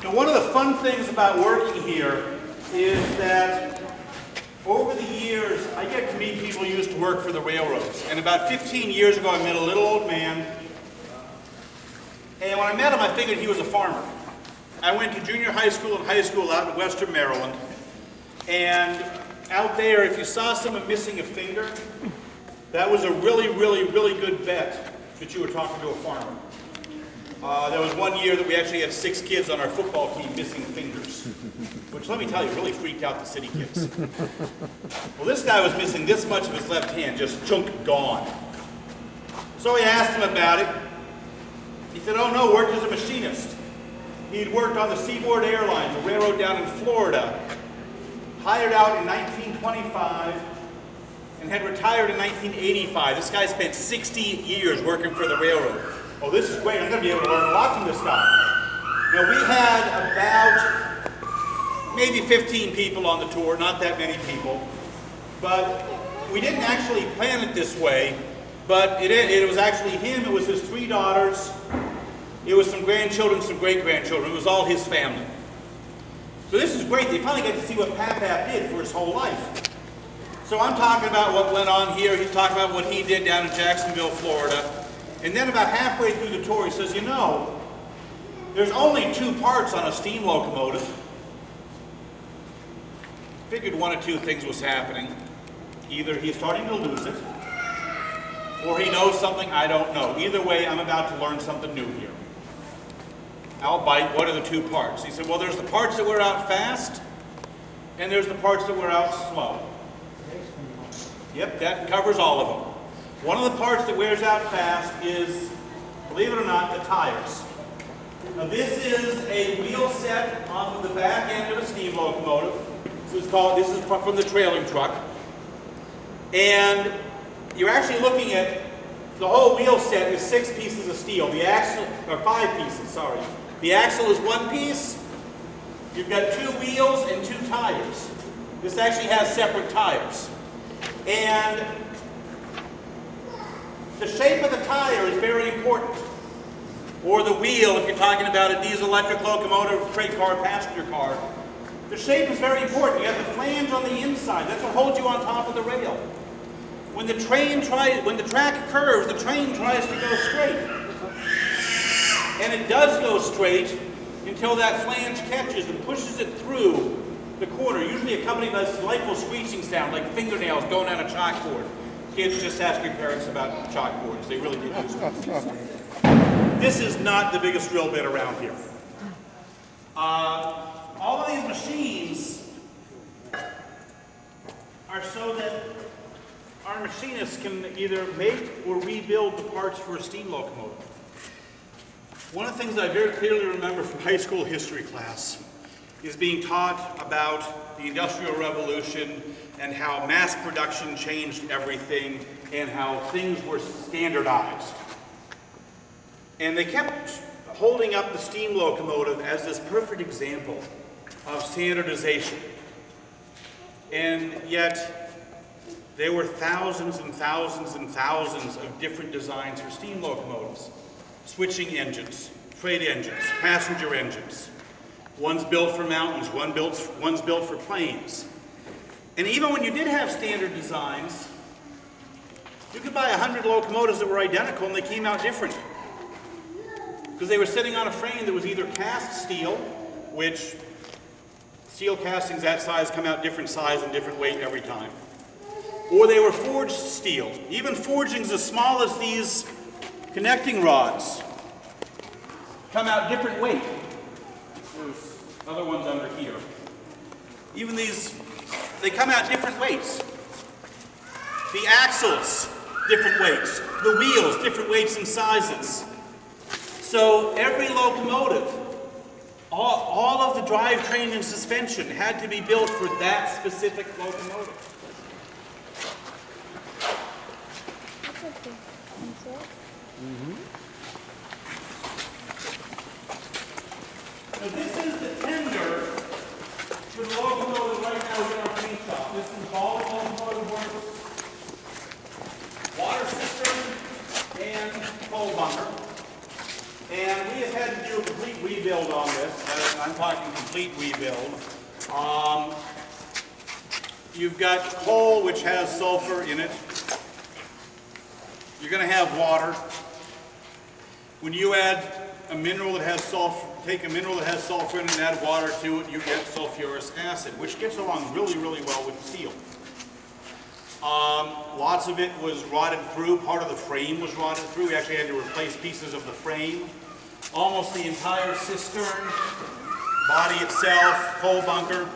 Now, one of the fun things about working here is that over the years, I get to meet people who used to work for the railroads. And about 15 years ago, I met a little old man. And when I met him, I figured he was a farmer. I went to junior high school and high school out in western Maryland. And out there, if you saw someone missing a finger, that was a really, really, really good bet that you were talking to a farmer. There was one year that we actually had 6 kids on our football team missing fingers, which, let me tell you, really freaked out the city kids. Well, this guy was missing this much of his left hand, just chunk gone. So I asked him about it. He said, oh no, worked as a machinist. He'd worked on the Seaboard Airlines, a railroad down in Florida, hired out in 1925, and had retired in 1985. This guy spent 60 years working for the railroad. Oh, this is great. I'm going to be able to learn a lot from this guy. Now, we had about maybe 15 people on the tour, not that many people. But we didn't actually plan it this way. But it was actually him. It was his 3 daughters. It was some grandchildren, some great-grandchildren. It was all his family. So this is great. They finally get to see what Pap did for his whole life. So I'm talking about what went on here. He's talking about what he did down in Jacksonville, Florida. And then about halfway through the tour, he says, you know, there's only 2 parts on a steam locomotive. Figured one of 2 things was happening. Either he's starting to lose it, or he knows something I don't know. Either way, I'm about to learn something new here. I'll bite. What are the 2 parts? He said, well, there's the parts that wear out fast, and there's the parts that wear out slow. Yep, that covers all of them. One of the parts that wears out fast is, believe it or not, the tires. Now this is a wheel set off of the back end of a steam locomotive. This is from the trailing truck. And you're actually looking at, the whole wheel set is 6 pieces of steel. The axle, or 5 pieces, sorry. The axle is 1 piece. You've got 2 wheels and 2 tires. This actually has separate tires. And the shape of the tire is very important. Or the wheel, if you're talking about a diesel electric locomotive, freight car, passenger car. The shape is very important. You have the flange on the inside. That's what holds you on top of the rail. When the track curves, the train tries to go straight. And it does go straight until that flange catches and pushes it through the corner, usually accompanied by this delightful screeching sound like fingernails going down a chalkboard. Kids, just ask your parents about chalkboards. They really did use them. This is not the biggest drill bit around here. All of these machines are so that our machinists can either make or rebuild the parts for a steam locomotive. One of the things I very clearly remember from high school history class is being taught about the Industrial Revolution and how mass production changed everything and how things were standardized. And they kept holding up the steam locomotive as this perfect example of standardization. And yet, there were thousands and thousands and thousands of different designs for steam locomotives. Switching engines, freight engines, passenger engines. One's built for mountains, one's built for plains. And even when you did have standard designs, you could buy 100 locomotives that were identical and they came out different. Because they were sitting on a frame that was either cast steel, which steel castings that size come out different size and different weight every time. Or they were forged steel. Even forgings as small as these connecting rods come out different weight. There's other ones under here. Even these, they come out different weights. The axles, different weights. The wheels, different weights and sizes. So every locomotive, all of the drivetrain and suspension had to be built for that specific locomotive. Now this longer. And we have had to do a complete rebuild on this. I'm talking complete rebuild. You've got coal, which has sulfur in it. You're going to have water. When you add a mineral that has sulfur, take a mineral that has sulfur in it and add water to it, you get sulfurous acid, which gets along really, really well with steel. Lots of it was rotted through. Part of the frame was rotted through. We actually had to replace pieces of the frame. Almost the entire cistern, body itself, coal bunker,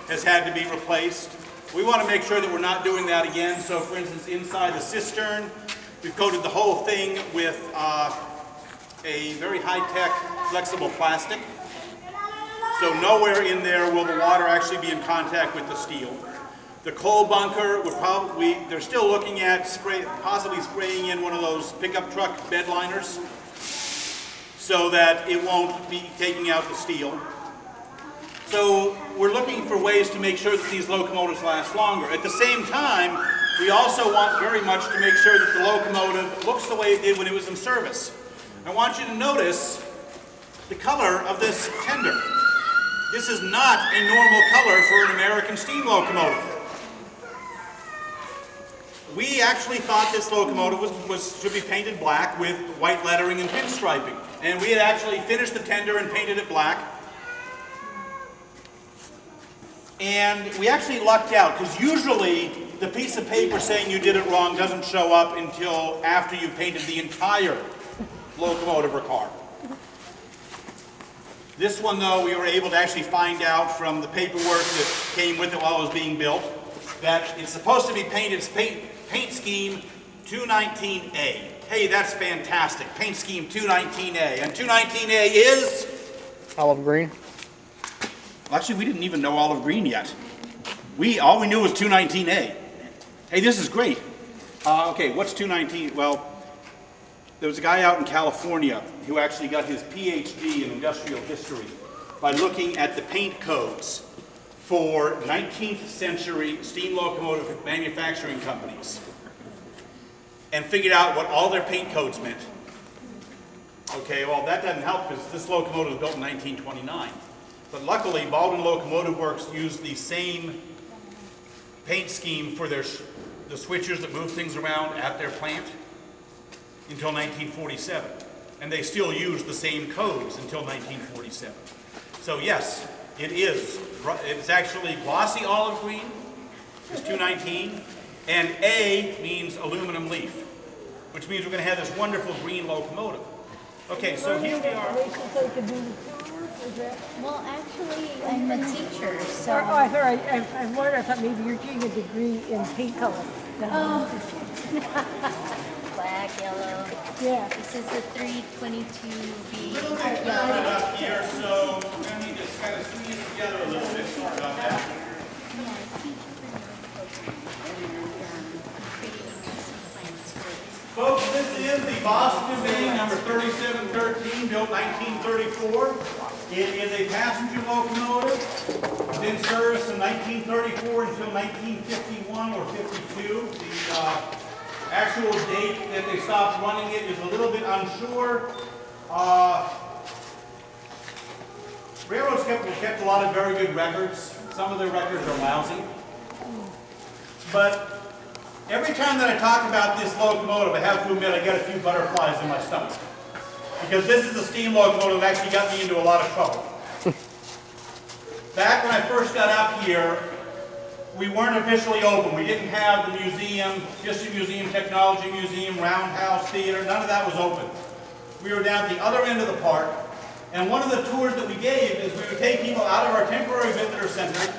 has had to be replaced. We want to make sure that we're not doing that again. So for instance, inside the cistern, we've coated the whole thing with a very high-tech flexible plastic. So nowhere in there will the water actually be in contact with the steel. The coal bunker would probably, they're still looking at possibly spraying in one of those pickup truck bed liners so that it won't be taking out the steel. So we're looking for ways to make sure that these locomotives last longer. At the same time, we also want very much to make sure that the locomotive looks the way it did when it was in service. I want you to notice the color of this tender. This is not a normal color for an American steam locomotive. We actually thought this locomotive should be painted black with white lettering and pinstriping. And we had actually finished the tender and painted it black. And we actually lucked out, because usually the piece of paper saying you did it wrong doesn't show up until after you painted the entire locomotive or car. This one, though, we were able to actually find out from the paperwork that came with it while it was being built that it's supposed to be painted paint scheme 219A. Hey, that's fantastic. Paint scheme 219A. And 219A is? Olive green. Well, actually, we didn't even know olive green yet. All we knew was 219A. Hey, this is great. Okay, what's 219? Well, there was a guy out in California who actually got his PhD in industrial history by looking at the paint codes for 19th century steam locomotive manufacturing companies and figured out what all their paint codes meant. Okay, well that doesn't help because this locomotive was built in 1929. But luckily, Baldwin Locomotive Works used the same paint scheme for the switchers that move things around at their plant until 1947. And they still use the same codes until 1947. So yes, it is. It's actually glossy olive green, it's 219, and A means aluminum leaf, which means we're going to have this wonderful green locomotive. Okay, so here we are. Well, actually, I'm a teacher, so... Oh, I thought maybe you're doing a degree in paint color. Black, yellow. Yeah. This is the 322B. Little bit up here, so we're going to need to kind of squeeze it together a little bit. Sorry about that. Folks, this is the Boston Maine number 3713, built 1934. It is a passenger locomotive. It was in service from 1934 until 1951 or 52. The actual date that they stopped running it is a little bit unsure. Railroads kept a lot of very good records. Some of their records are lousy. But every time that I talk about this locomotive, I have to admit I get a few butterflies in my stomach. Because this is a steam locomotive that actually got me into a lot of trouble. Back when I first got up here, we weren't officially open. We didn't have the museum, History Museum, Technology Museum, Roundhouse Theater, none of that was open. We were down at the other end of the park, and one of the tours that we gave is we would take people out of our temporary visitor center,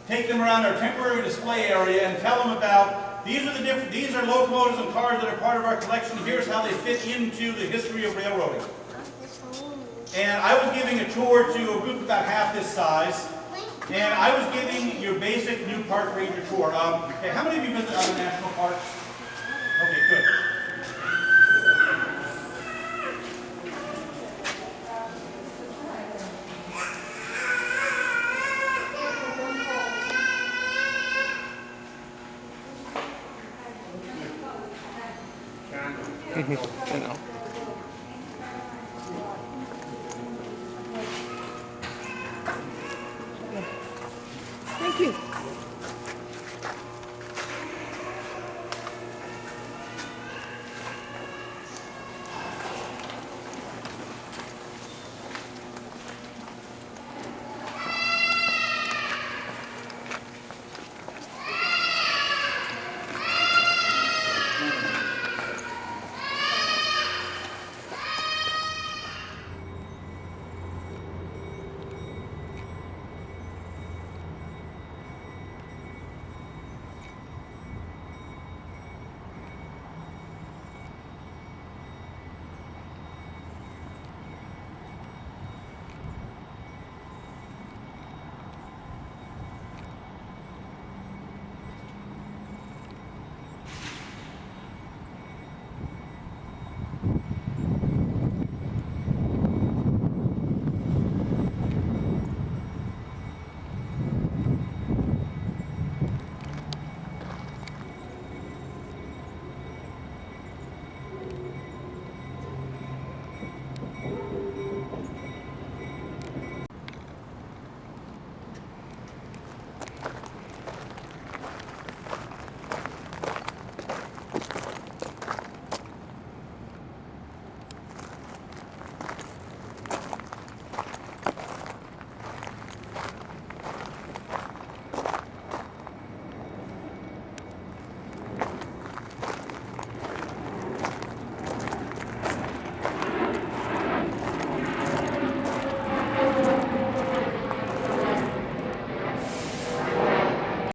take them around our temporary display area, and tell them about these are locomotives and cars that are part of our collection. Here's how they fit into the history of railroading. And I was giving a tour to a group about half this size, and I was giving your basic new park ranger tour. Okay, how many of you visit other national parks? Okay, good. I know. you.